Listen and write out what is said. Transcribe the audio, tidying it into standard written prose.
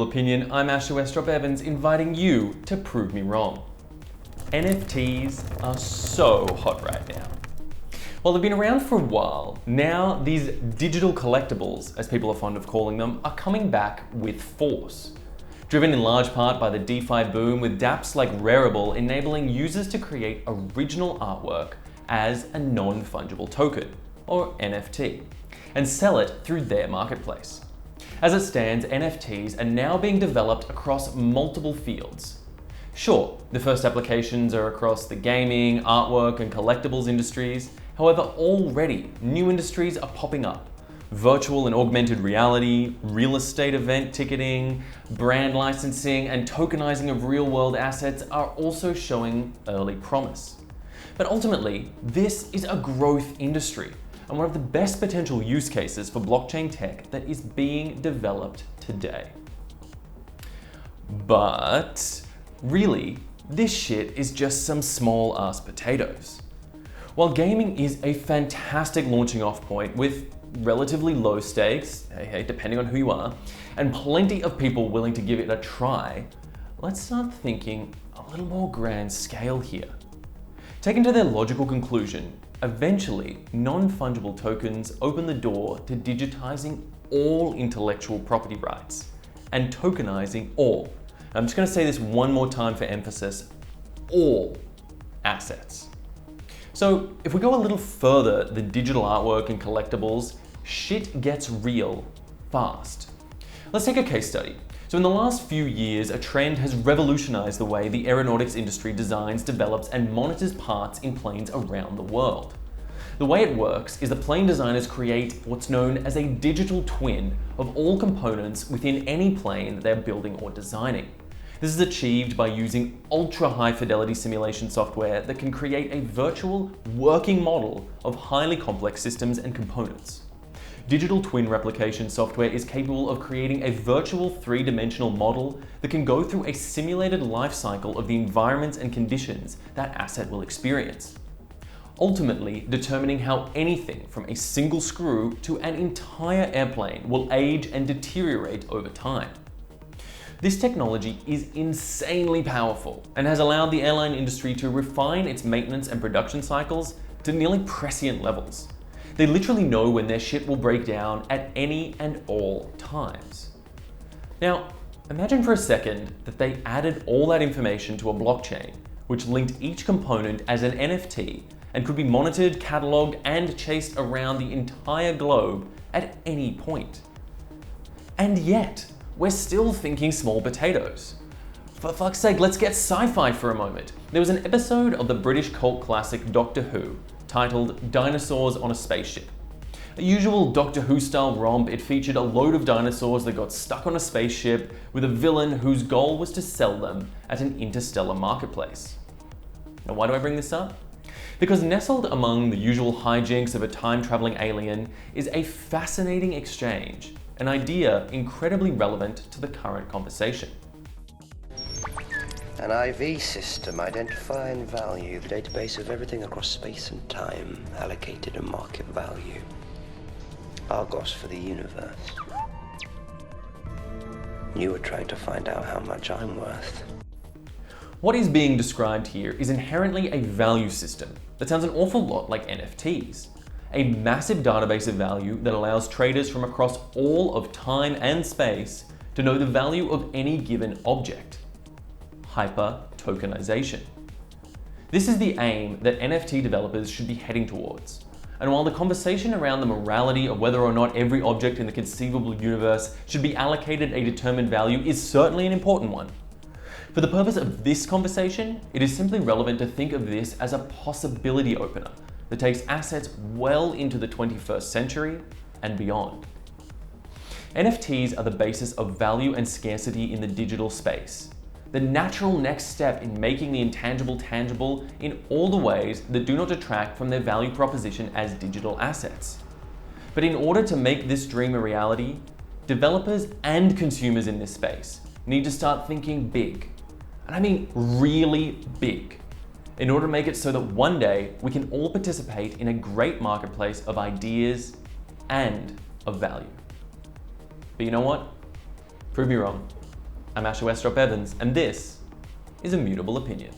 Immutable Opinion, I'm Asher Westropp-Evans, inviting you to prove me wrong. NFTs are so hot right now. While they've been around for a while, now these digital collectibles, as people are fond of calling them, are coming back with force. Driven in large part by the DeFi boom, with dApps like Rarible enabling users to create original artwork as a non-fungible token, or NFT, and sell it through their marketplace. As it stands, NFTs are now being developed across multiple fields. Sure, the first applications are across the gaming, artwork, and collectibles industries. However, already new industries are popping up. Virtual and augmented reality, real estate event ticketing, brand licensing, and tokenizing of real-world assets are also showing early promise. But ultimately, this is a growth industry, and one of the best potential use cases for blockchain tech that is being developed today. But really, this shit is just some small ass potatoes. While gaming is a fantastic launching off point with relatively low stakes, hey, depending on who you are, and plenty of people willing to give it a try, let's start thinking a little more grand scale here. Taken to their logical conclusion, eventually, non-fungible tokens open the door to digitizing all intellectual property rights and tokenizing all. I'm just going to say this one more time for emphasis, all assets. So if we go a little further than digital artwork and collectibles, shit gets real fast. Let's take a case study. So in the last few years, a trend has revolutionized the way the aeronautics industry designs, develops, and monitors parts in planes around the world. The way it works is the plane designers create what's known as a digital twin of all components within any plane that they're building or designing. This is achieved by using ultra-high fidelity simulation software that can create a virtual working model of highly complex systems and components. Digital twin replication software is capable of creating a virtual three-dimensional model that can go through a simulated life cycle of the environments and conditions that asset will experience, ultimately determining how anything from a single screw to an entire airplane will age and deteriorate over time. This technology is insanely powerful and has allowed the airline industry to refine its maintenance and production cycles to nearly prescient levels. They literally know when their shit will break down at any and all times. Now, imagine for a second that they added all that information to a blockchain, which linked each component as an NFT and could be monitored, cataloged, and chased around the entire globe at any point. And yet, we're still thinking small potatoes. For fuck's sake, let's get sci-fi for a moment. There was an episode of the British cult classic Doctor Who titled Dinosaurs on a Spaceship. A usual Doctor Who style romp, it featured a load of dinosaurs that got stuck on a spaceship with a villain whose goal was to sell them at an interstellar marketplace. Now, why do I bring this up? Because nestled among the usual hijinks of a time-traveling alien is a fascinating exchange, an idea incredibly relevant to the current conversation. An IV system, identify and value, the database of everything across space and time, allocated a market value. Argos for the universe. You were trying to find out how much I'm worth. What is being described here is inherently a value system that sounds an awful lot like NFTs. A massive database of value that allows traders from across all of time and space to know the value of any given object. Hyper-tokenization. This is the aim that NFT developers should be heading towards. And while the conversation around the morality of whether or not every object in the conceivable universe should be allocated a determined value is certainly an important one, for the purpose of this conversation, it is simply relevant to think of this as a possibility opener that takes assets well into the 21st century and beyond. NFTs are the basis of value and scarcity in the digital space, the natural next step in making the intangible tangible in all the ways that do not detract from their value proposition as digital assets. But in order to make this dream a reality, developers and consumers in this space need to start thinking big. And I mean really big, in order to make it so that one day we can all participate in a great marketplace of ideas and of value. But you know what? Prove me wrong. I'm Asher Westropp-Evans, and this is Immutable Opinion.